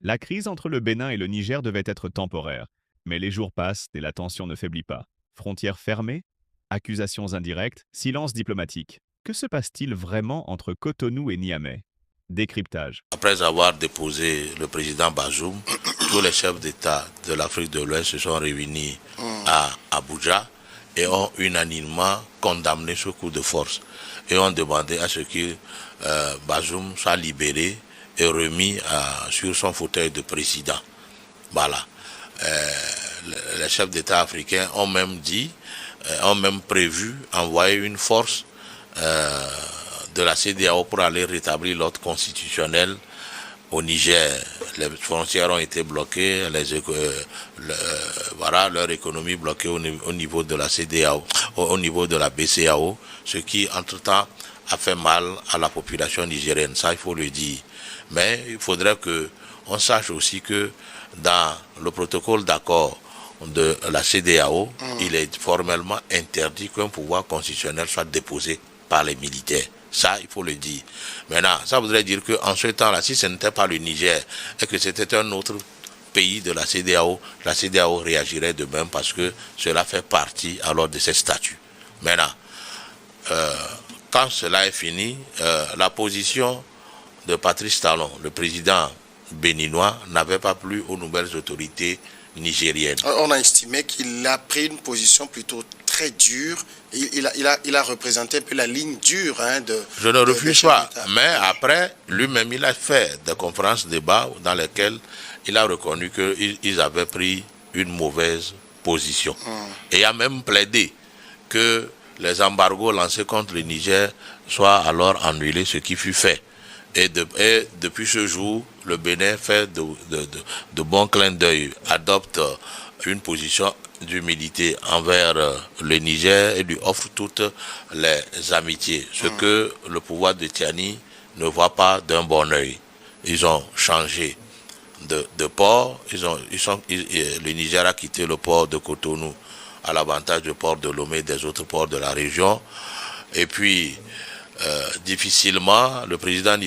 La crise entre le Bénin et le Niger devait être temporaire, mais les jours passent et la tension ne faiblit pas. Frontières fermées, accusations indirectes, silence diplomatique. Que se passe-t-il vraiment entre Cotonou et Niamey? Décryptage. Après avoir déposé le président Bazoum, tous les chefs d'État de l'Afrique de l'Ouest se sont réunis à Abuja et ont unanimement condamné ce coup de force et ont demandé à ce que Bazoum soit libéré et remis sur son fauteuil de président. Voilà. Les chefs d'État africains ont même dit, ont même prévu envoyer une force de la CEDEAO pour aller rétablir l'ordre constitutionnel au Niger. Les frontières ont été bloquées, voilà, leur économie bloquée au niveau de la CEDEAO, au niveau de la BCEAO, ce qui entre-temps a fait mal à la population nigérienne, ça il faut le dire. Mais il faudrait que on sache aussi que dans le protocole d'accord de la CEDEAO, il est formellement interdit qu'un pouvoir constitutionnel soit déposé par les militaires. Ça, il faut le dire. Maintenant, ça voudrait dire qu'en ce temps-là, si ce n'était pas le Niger et que c'était un autre pays de la CEDEAO réagirait de même parce que cela fait partie alors de ses statuts. Maintenant, quand cela est fini, la position de Patrice Talon, le président béninois, n'avait pas plu aux nouvelles autorités nigériennes. On a estimé qu'il a pris une position plutôt très dure. Il a représenté un peu la ligne dure de... Je ne refuse pas, mais après, lui-même, il a fait des conférences débats dans lesquelles il a reconnu qu'ils avaient pris une mauvaise position. Et il a même plaidé que les embargos lancés contre le Niger soient alors annulés, ce qui fut fait. Et depuis ce jour, le Bénin fait de bons clins d'œil, adopte une position d'humilité envers le Niger et lui offre toutes les amitiés. Ce que le pouvoir de Tiani ne voit pas d'un bon œil. Ils ont changé de port. Le Niger a quitté le port de Cotonou à l'avantage du port de Lomé et des autres ports de la région. Et puis, difficilement, le président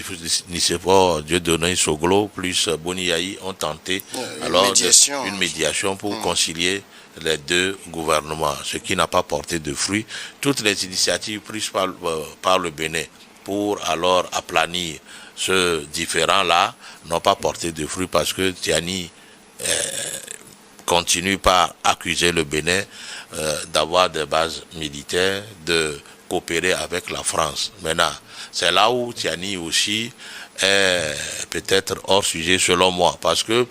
Nicéphore Dieudonné Soglo plus Boni Yayi ont tenté une médiation pour concilier les deux gouvernements, ce qui n'a pas porté de fruits. Toutes les initiatives prises par le Bénin pour alors aplanir ce différend-là n'ont pas porté de fruits parce que Tiani continue par accuser le Bénin d'avoir des bases militaires, de coopérer avec la France. Maintenant, c'est là où Tiani aussi est peut-être hors sujet selon moi, parce que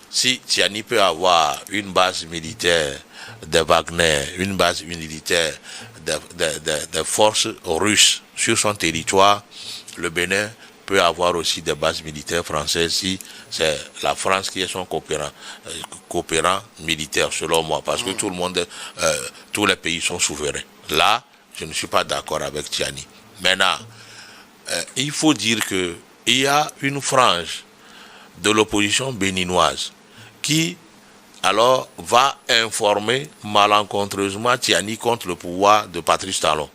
si Tiani peut avoir une base militaire de Wagner, une base militaire des forces russes sur son territoire, le Bénin peut avoir aussi des bases militaires françaises si c'est la France qui est son coopérant militaire, selon moi, parce que tous les pays sont souverains. Là, je ne suis pas d'accord avec Tiani. Maintenant, il faut dire qu'il y a une frange de l'opposition béninoise qui alors va informer malencontreusement Tiani contre le pouvoir de Patrice Talon.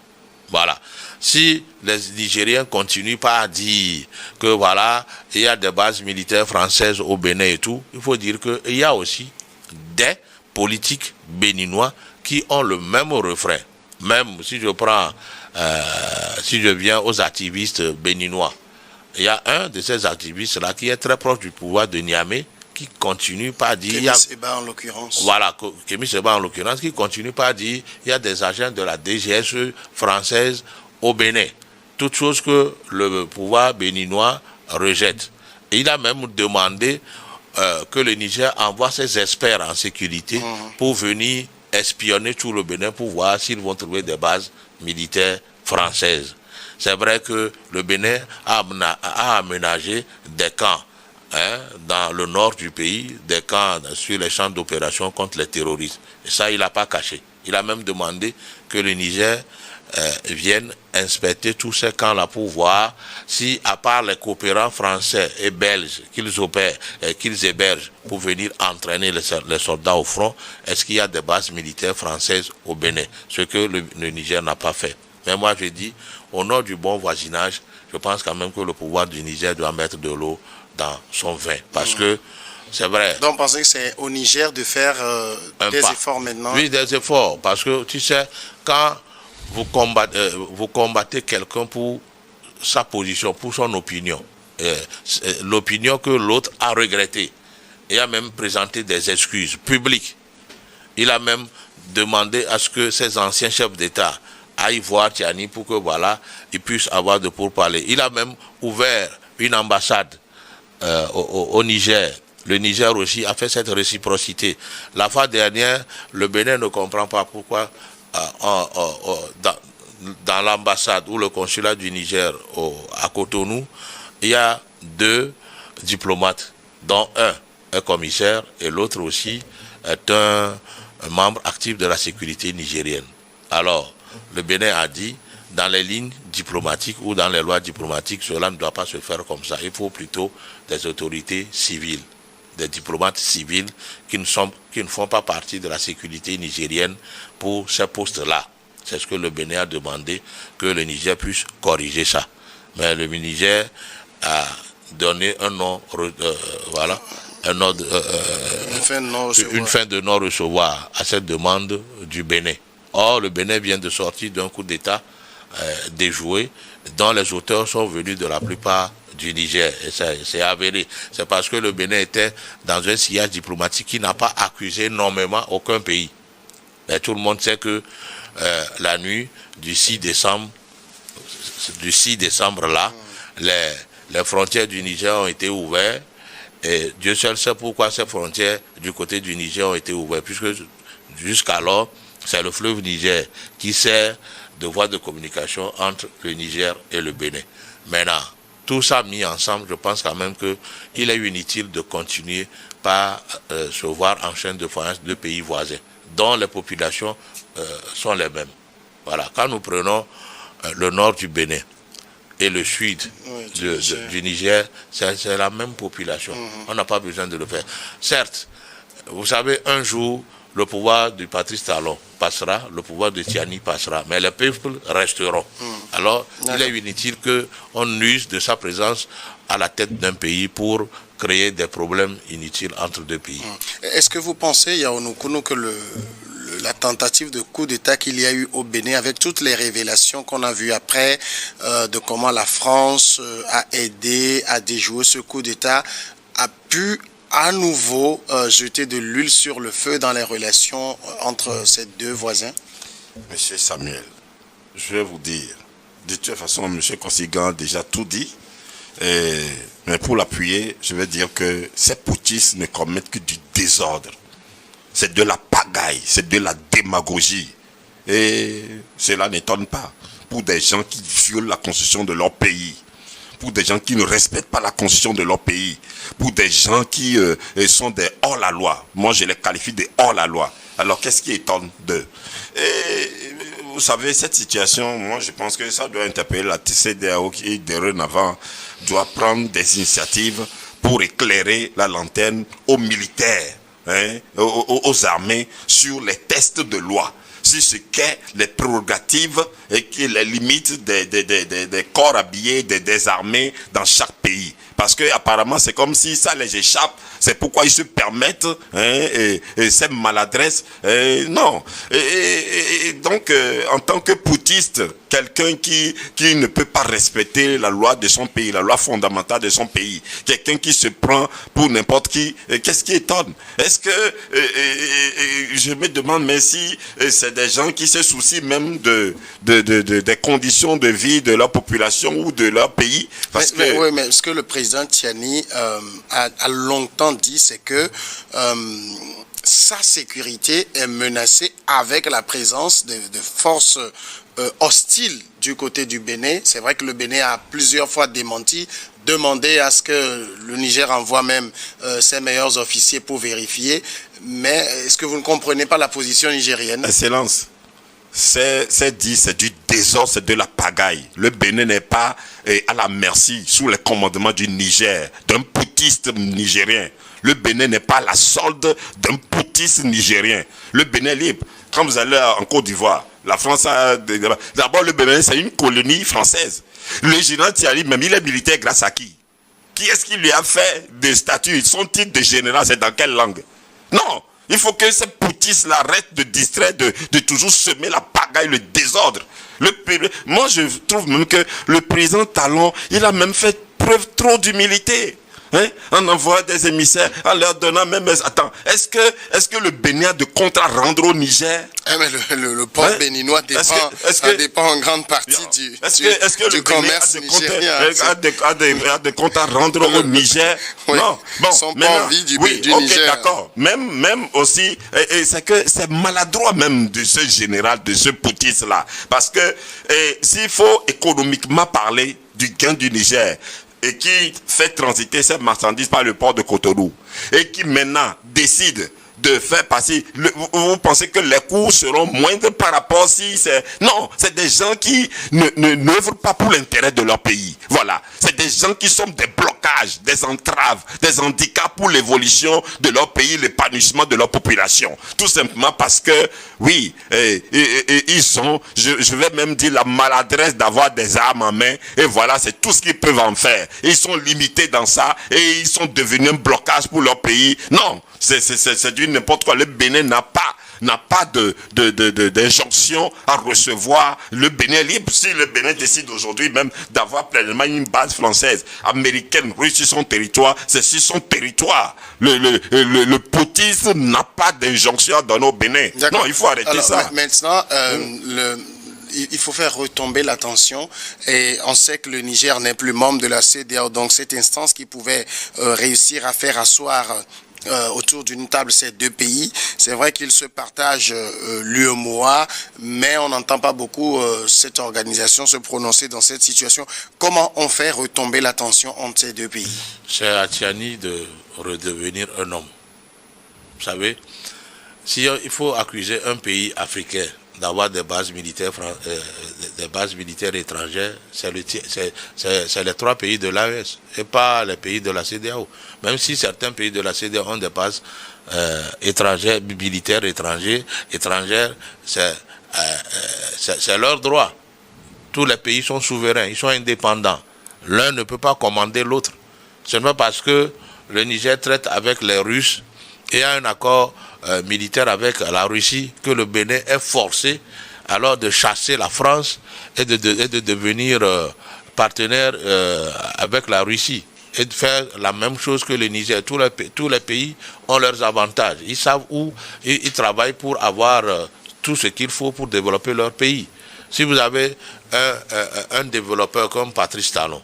Voilà. Si les Nigériens continuent pas à dire que voilà, il y a des bases militaires françaises au Bénin et tout, il faut dire qu'il y a aussi des politiques béninois qui ont le même refrain. Même si je prends, si je viens aux activistes béninois, il y a un de ces activistes-là qui est très proche du pouvoir de Niamey, qui continue pas à dire... Kémy Séba en l'occurrence. Voilà, Kémy Séba en l'occurrence, qui continue pas à dire il y a des agents de la DGSE française au Bénin. Toute chose que le pouvoir béninois rejette. Et il a même demandé que le Niger envoie ses experts en sécurité pour venir espionner tout le Bénin pour voir s'ils vont trouver des bases militaires françaises. C'est vrai que le Bénin a aménagé des camps dans le nord du pays, des camps sur les champs d'opération contre les terroristes. Et ça, il n'a pas caché. Il a même demandé que le Niger vienne inspecter tous ces camps-là pour voir si, à part les coopérants français et belges qu'ils opèrent, qu'ils hébergent pour venir entraîner les soldats au front, est-ce qu'il y a des bases militaires françaises au Bénin? Ce que le Niger n'a pas fait. Mais moi, je dis, au nom du bon voisinage, je pense quand même que le pouvoir du Niger doit mettre de l'eau dans son vin. Parce que, c'est vrai. Donc, vous pensez que c'est au Niger de faire des efforts maintenant? Oui, des efforts. Parce que, tu sais, quand vous combattez quelqu'un pour sa position, pour son opinion, l'opinion que l'autre a regrettée, et a même présenté des excuses publiques. Il a même demandé à ce que ses anciens chefs d'État aillent voir Tiani pour que voilà, ils puissent avoir de pourparlers. Il a même ouvert une ambassade au Niger. Le Niger aussi a fait cette réciprocité. La fois dernière, le Bénin ne comprend pas pourquoi dans l'ambassade ou le consulat du Niger à Cotonou, il y a 2 diplomates, dont un commissaire et l'autre aussi est un membre actif de la sécurité nigérienne. Alors, le Bénin a dit, dans les lignes diplomatiques ou dans les lois diplomatiques, cela ne doit pas se faire comme ça. Il faut plutôt des autorités civiles, des diplomates civils qui ne font pas partie de la sécurité nigérienne pour ces postes-là. C'est ce que le Bénin a demandé, que le Niger puisse corriger ça. Mais le Niger a donné un nom, voilà, une fin de non-recevoir à cette demande du Bénin. Or, le Bénin vient de sortir d'un coup d'État déjoué, dont les auteurs sont venus de la plupart du Niger. Et c'est avéré. C'est parce que le Bénin était dans un sillage diplomatique qui n'a pas accusé énormément aucun pays. Mais tout le monde sait que la nuit du 6 décembre là, les frontières du Niger ont été ouvertes. Et Dieu seul sait pourquoi ces frontières du côté du Niger ont été ouvertes, puisque jusqu'alors, c'est le fleuve Niger qui sert de voie de communication entre le Niger et le Bénin. Maintenant, tout ça mis ensemble, je pense quand même qu'il est inutile de continuer par se voir en chaîne de faïence de pays voisins, dont les populations sont les mêmes. Voilà. Quand nous prenons le nord du Bénin et le sud du Niger, c'est la même population. On n'a pas besoin de le faire. Certes, vous savez, un jour, le pouvoir du Patrice Talon passera, le pouvoir de Tiani passera, mais les peuples resteront. Alors, il est inutile qu'on use de sa présence à la tête d'un pays pour créer des problèmes inutiles entre 2 pays. Est-ce que vous pensez, Yaoundé Kounou, que la tentative de coup d'État qu'il y a eu au Bénin, avec toutes les révélations qu'on a vues après, de comment la France a aidé à déjouer ce coup d'État, a pu à nouveau jeter de l'huile sur le feu dans les relations entre ces 2 voisins? Monsieur Samuel, je vais vous dire, de toute façon, monsieur Consigan a déjà tout dit, mais pour l'appuyer, je vais dire que ces poutistes ne commettent que du désordre. C'est de la pagaille, c'est de la démagogie. Et cela n'étonne pas pour des gens qui violent la constitution de leur pays, pour des gens qui ne respectent pas la constitution de leur pays, pour des gens qui sont des hors-la-loi. Moi, je les qualifie de hors-la-loi. Alors, qu'est-ce qui étonne d'eux? Et vous savez, cette situation, moi, je pense que ça doit interpeller la CEDEAO qui, dorénavant, doit prendre des initiatives pour éclairer la lanterne aux militaires, aux armées, sur les tests de loi, sur ce qu'est les prérogatives et qui les limites des corps habillés, des armées dans chaque pays. Parce que apparemment c'est comme si ça les échappe. C'est pourquoi ils se permettent ces maladresses. Non. Et donc, en tant que poutiste, quelqu'un qui ne peut pas respecter la loi de son pays, la loi fondamentale de son pays, quelqu'un qui se prend pour n'importe qui, qu'est-ce qui étonne? Est-ce que, je me demande, mais si c'est des gens qui se soucient même des conditions de vie de leur population ou de leur pays? Mais ce que le président Tiani a longtemps dit, c'est que sa sécurité est menacée avec la présence de forces hostiles du côté du Bénin. C'est vrai que le Bénin a plusieurs fois démenti, demandé à ce que le Niger envoie même ses meilleurs officiers pour vérifier. Mais est-ce que vous ne comprenez pas la position nigérienne? Excellence, c'est dit, c'est du désordre, c'est de la pagaille. Le Bénin n'est pas à la merci, sous le commandement du Niger, d'un poutiste nigérien. Le Bénin n'est pas la solde d'un poutiste nigérien. Le Bénin est libre. Quand vous allez en Côte d'Ivoire, la France a... D'abord, le Bénin, c'est une colonie française. Le général Tiani, même, il est militaire grâce à qui? Qui est-ce qui lui a fait des statuts? Son titre de général, c'est dans quelle langue? Non, il faut que ces poutistes là arrêtent de distraire, de toujours semer la pagaille, le désordre. Moi, je trouve même que le président Talon, il a même fait preuve trop d'humilité. Hein? En envoyant des émissaires, en leur donnant même... Attends, est-ce que le Bénin a de comptes à rendre au Niger? Mais le port béninois dépend en grande partie du commerce nigérien. A des comptes à rendre au Niger? Oui. Non, bon, ils sont pas envie du Niger. D'accord. Même aussi, c'est que c'est maladroit même de ce général, de ce poutiste-là. Parce que s'il faut économiquement parler du gain du Niger, et qui fait transiter ces marchandises par le port de Cotonou, et qui maintenant décide de faire passer... Vous pensez que les coûts seront moindres par rapport si c'est... Non, c'est des gens qui n'œuvrent pas pour l'intérêt de leur pays. Voilà. C'est des gens qui sont des blocages, des entraves, des handicaps pour l'évolution de leur pays, l'épanouissement de leur population. Tout simplement parce que, oui, ils ont, je vais même dire, la maladresse d'avoir des armes en main. Et voilà, c'est tout ce qu'ils peuvent en faire. Ils sont limités dans ça et ils sont devenus un blocage pour leur pays. Non, c'est du n'importe quoi. Le Bénin n'a pas d'injonction à recevoir. Le Bénin est libre. Si le Bénin décide aujourd'hui même d'avoir pleinement une base française, américaine, russe sur son territoire, c'est sur son territoire. Le poutisme n'a pas d'injonction à donner au Bénin. Non, il faut arrêter ça. Maintenant, il faut faire retomber la tension et on sait que le Niger n'est plus membre de la CEDEAO, donc cette instance qui pouvait réussir à faire asseoir autour d'une table ces deux pays. C'est vrai qu'ils se partagent l'UEMOA, mais on n'entend pas beaucoup cette organisation se prononcer dans cette situation. Comment on fait retomber la tension entre ces deux pays? C'est à Tiani de redevenir un homme. Vous savez, si il faut accuser un pays africain d'avoir des bases militaires étrangères, c'est les 3 pays de l'AES et pas les pays de la CEDEAO. Même si certains pays de la CEDEAO ont des bases étrangères, militaires étrangères, c'est leur droit. Tous les pays sont souverains, ils sont indépendants. L'un ne peut pas commander l'autre. Ce n'est pas parce que le Niger traite avec les Russes et a un accord militaire avec la Russie que le Bénin est forcé alors de chasser la France et de devenir partenaire avec la Russie et de faire la même chose que le Niger. Tous les pays ont leurs avantages. Ils savent où ils travaillent pour avoir tout ce qu'il faut pour développer leur pays. Si vous avez un développeur comme Patrice Talon,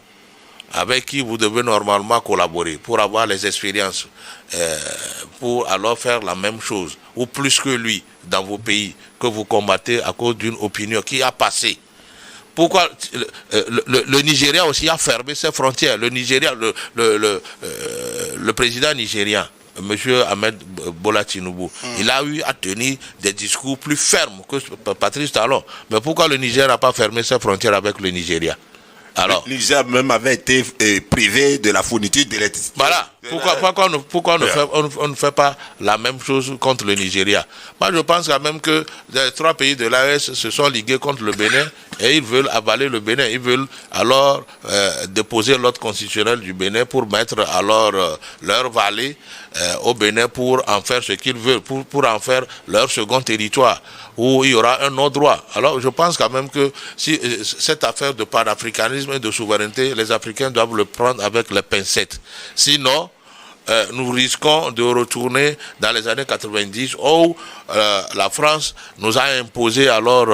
avec qui vous devez normalement collaborer pour avoir les expériences, pour alors faire la même chose, ou plus que lui, dans vos pays, que vous combattez à cause d'une opinion qui a passé. Pourquoi le Nigeria aussi a fermé ses frontières? Le Nigeria, le président nigérien, M. Ahmed Bola Tinubu, il a eu à tenir des discours plus fermes que Patrice Talon. Mais pourquoi le Niger n'a pas fermé ses frontières avec le Nigeria? Alors, le Niger même avait été privé de la fourniture d'électricité. Voilà. Pourquoi on ne fait pas la même chose contre le Nigeria? Moi, je pense quand même que les 3 pays de l'AES se sont ligués contre le Bénin et ils veulent avaler le Bénin. Ils veulent alors déposer l'ordre constitutionnel du Bénin pour mettre alors leur vallée au Bénin pour en faire ce qu'ils veulent, pour en faire leur second territoire, où il y aura un autre droit. Alors je pense quand même que si cette affaire de panafricanisme et de souveraineté, les Africains doivent le prendre avec les pincettes. Sinon, nous risquons de retourner dans les années 90 où la France nous a imposé alors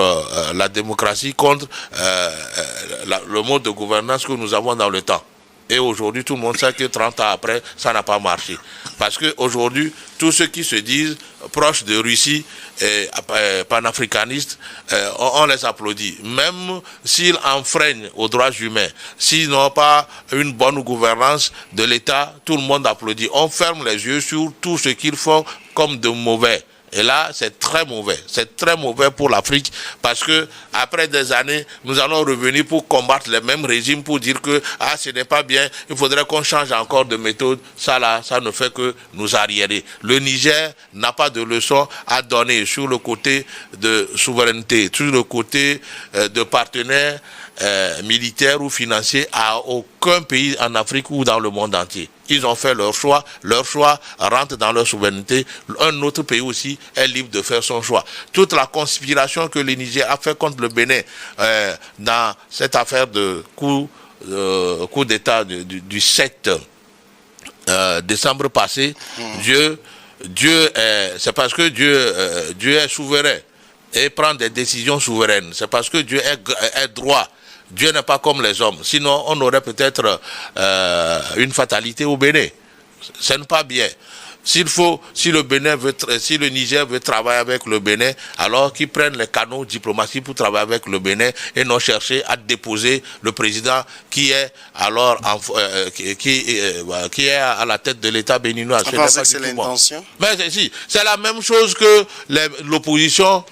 la démocratie contre le mode de gouvernance que nous avons dans le temps. Et aujourd'hui, tout le monde sait que 30 ans après, ça n'a pas marché. Parce qu'aujourd'hui, tous ceux qui se disent proches de Russie et panafricanistes, on les applaudit. Même s'ils enfreignent aux droits humains, s'ils n'ont pas une bonne gouvernance de l'État, tout le monde applaudit. On ferme les yeux sur tout ce qu'ils font comme de mauvais. Et là, c'est très mauvais pour l'Afrique, parce que après des années, nous allons revenir pour combattre les mêmes régimes, pour dire que ce n'est pas bien, il faudrait qu'on change encore de méthode. Ça là, ça ne fait que nous arriérer. Le Niger n'a pas de leçon à donner sur le côté de souveraineté, sur le côté de partenaires militaire ou financier à aucun pays en Afrique ou dans le monde entier. Ils ont fait leur choix rentre dans leur souveraineté. Un autre pays aussi est libre de faire son choix. Toute la conspiration que le Niger a fait contre le Bénin dans cette affaire de coup d'État du 7 décembre passé, c'est parce que Dieu est souverain et prend des décisions souveraines. C'est parce que Dieu est droit. Dieu n'est pas comme les hommes. Sinon, on aurait peut-être une fatalité au Bénin. Ce n'est pas bien. Si le Niger veut travailler avec le Bénin, alors qu'ils prennent les canaux diplomatiques pour travailler avec le Bénin et non chercher à déposer le président qui est alors qui est à la tête de l'État béninois. Je pense que c'est l'intention. Mais si, c'est la même chose que l'opposition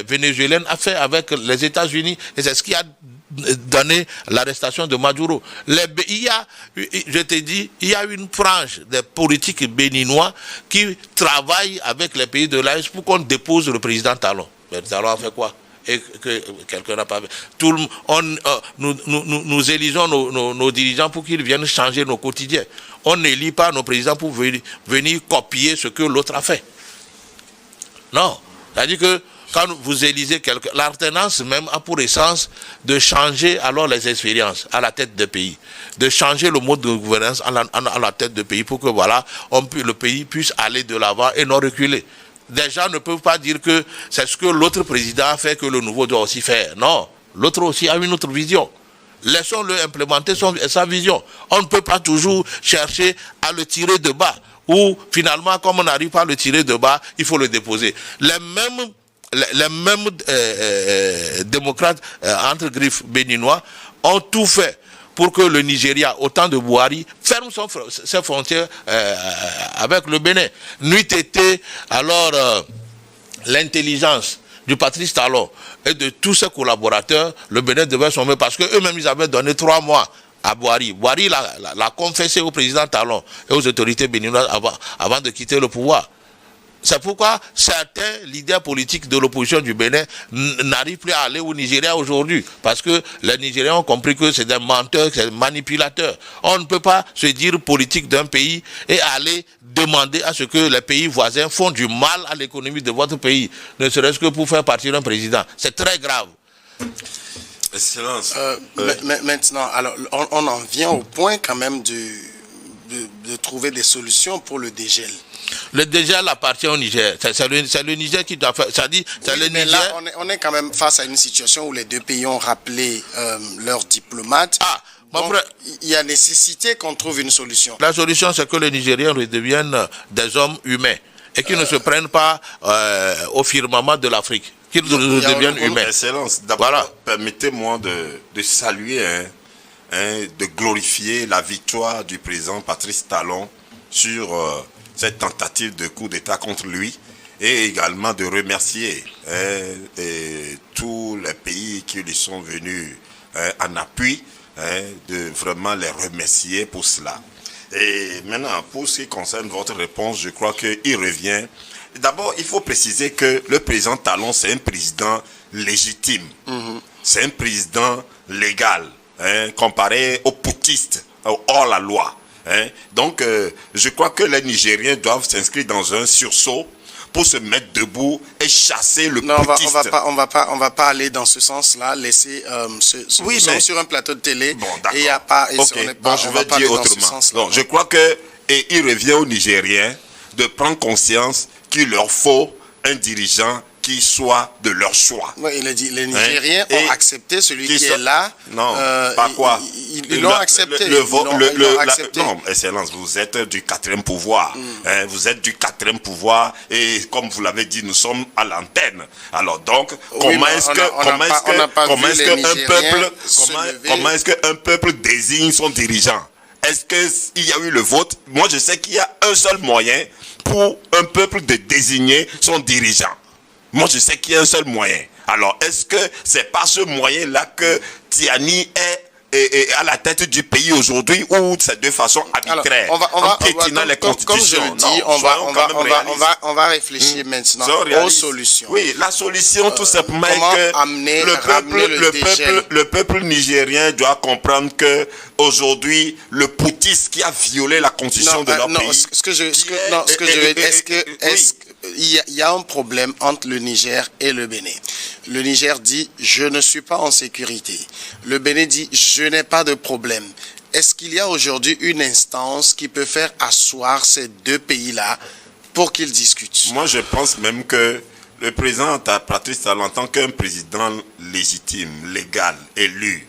vénézuélienne a fait avec les États-Unis, et c'est ce qui a donné l'arrestation de Maduro. Je te dis, il y a une frange des politiques béninois qui travaillent avec les pays de l'AES pour qu'on dépose le président Talon. Mais Talon a fait quoi? Et que quelqu'un n'a pas fait. Nous élisons nos dirigeants pour qu'ils viennent changer nos quotidiens. On n'élit pas nos présidents pour venir copier ce que l'autre a fait. Non. C'est-à-dire que quand vous élisez quelqu'un, l'alternance même a pour essence de changer alors les expériences à la tête des pays, de changer le mode de gouvernance à la tête des pays pour que voilà, le pays puisse aller de l'avant et non reculer. Des gens ne peuvent pas dire que c'est ce que l'autre président a fait que le nouveau doit aussi faire. Non, l'autre aussi a une autre vision. Laissons-le implémenter sa vision. On ne peut pas toujours chercher à le tirer de bas. Ou finalement, comme on n'arrive pas à le tirer de bas, il faut le déposer. Les mêmes démocrates entre griffes béninois ont tout fait pour que le Nigeria, au temps de Buhari, ferme ses frontières avec le Bénin. N'eût été alors l'intelligence du Patrice Talon et de tous ses collaborateurs, le Bénin devait sommer parce qu'eux-mêmes ils avaient donné 3 mois à Buhari. Buhari l'a confessé au président Talon et aux autorités béninoises avant de quitter le pouvoir. C'est pourquoi certains leaders politiques de l'opposition du Bénin n'arrivent plus à aller au Nigeria aujourd'hui. Parce que les Nigériens ont compris que c'est des menteurs, c'est des manipulateurs. On ne peut pas se dire politique d'un pays et aller demander à ce que les pays voisins font du mal à l'économie de votre pays, ne serait-ce que pour faire partir un président. C'est très grave. Excellence. Maintenant, alors, on en vient au point quand même de trouver des solutions pour le dégel. Le dégel appartient au Niger. C'est le Niger qui doit faire. Ça dit, oui, le mais Niger. Là, on est quand même face à une situation où les deux pays ont rappelé leurs diplomates. Donc, il y a nécessité qu'on trouve une solution. La solution, c'est que les Nigériens redeviennent des hommes humains et qu'ils ne se prennent pas au firmament de l'Afrique. Qu'ils redeviennent humains. Excellence. D'abord, voilà. Permettez-moi de saluer, de glorifier la victoire du président Patrice Talon sur cette tentative de coup d'État contre lui, et également de remercier tous les pays qui lui sont venus en appui, de vraiment les remercier pour cela. Et maintenant, pour ce qui concerne votre réponse, je crois qu'il revient. D'abord, il faut préciser que le président Talon, c'est un président légitime. C'est un président légal, comparé aux poutistes, hors la loi. Donc, je crois que les Nigériens doivent s'inscrire dans un sursaut pour se mettre debout et chasser le poutiste. On va pas aller dans ce sens-là. Laisser oui, mais sur un plateau de télé. Bon, d'accord. Et il y a pas. Et okay. Je vais dire autrement. Donc, je crois que il revient aux Nigériens de prendre conscience qu'il leur faut un dirigeant qui soit de leur choix. Oui, il a dit, les Nigériens ont accepté celui qui est là. Non, pas quoi. Ils l'ont accepté. Non, Excellence, vous êtes du 4e pouvoir. Vous êtes du 4e pouvoir et comme vous l'avez dit, nous sommes à l'antenne. Alors donc, comment est-ce qu'un peuple désigne son dirigeant? Est-ce qu'il y a eu le vote? Moi, je sais qu'il y a un seul moyen pour un peuple de désigner son dirigeant. Moi, je sais qu'il y a un seul moyen. Alors, est-ce que c'est par ce moyen-là que Tiani à la tête du pays aujourd'hui ou c'est de façon arbitraire, en piétinant les constitutions. Comme je le dis, on va réfléchir maintenant aux solutions. Oui, la solution tout simplement est que le peuple nigérien doit comprendre que aujourd'hui le poutisme qui a violé la constitution de leur pays. Il y a un problème entre le Niger et le Bénin. Le Niger dit « je ne suis pas en sécurité ». Le Bénin dit « je n'ai pas de problème ». Est-ce qu'il y a aujourd'hui une instance qui peut faire asseoir ces deux pays-là pour qu'ils discutent? Moi, je pense même que le président Patrice Talon, en tant qu'un président légitime, légal, élu,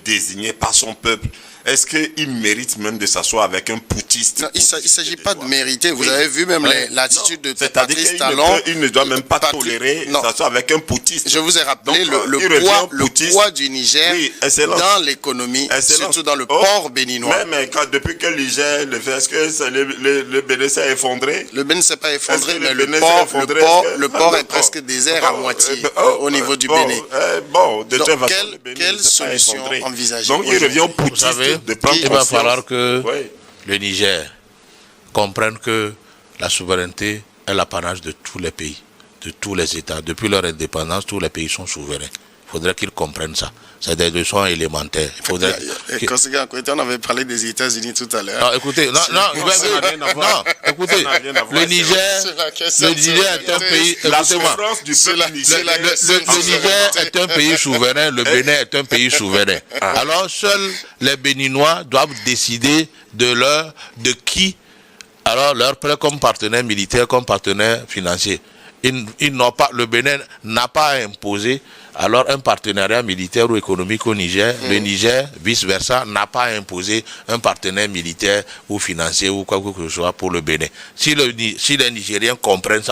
désigné par son peuple, est-ce qu'il mérite même de s'asseoir avec un poutiste? Non, il ne s'agit pas de mériter. Vous avez vu même l'attitude de Patrice Talon. Il ne doit même pas tolérer de s'asseoir avec un poutiste. Je vous ai rappelé le poids du Niger dans l'économie, surtout dans le port béninois. Mais depuis que le Niger le fait, est-ce que le Bénin s'est effondré? Le Bénin ne s'est pas effondré, mais le port est presque désert à moitié au niveau du Bénin. Donc, quelle solution envisager? Donc, il revient au poutiste. Il va falloir que le Niger comprenne que la souveraineté est l'apanage de tous les pays, de tous les États. Depuis leur indépendance, tous les pays sont souverains. Il faudrait qu'ils comprennent ça. C'est des leçons élémentaires. On avait parlé des États-Unis tout à l'heure. Non, écoutez, écoutez, le Niger est un pays. La souffrance du peuple nigérien. Le Niger est un pays souverain, le Bénin est un pays souverain. Alors, seuls les Béninois doivent décider de qui alors leur prêt comme partenaire militaire, comme partenaire financier. Le Bénin n'a pas à imposer alors un partenariat militaire ou économique au Niger. Le Niger, vice-versa, n'a pas à imposer un partenaire militaire ou financier ou quoi que ce soit pour le Bénin. Si les Nigériens comprennent ça,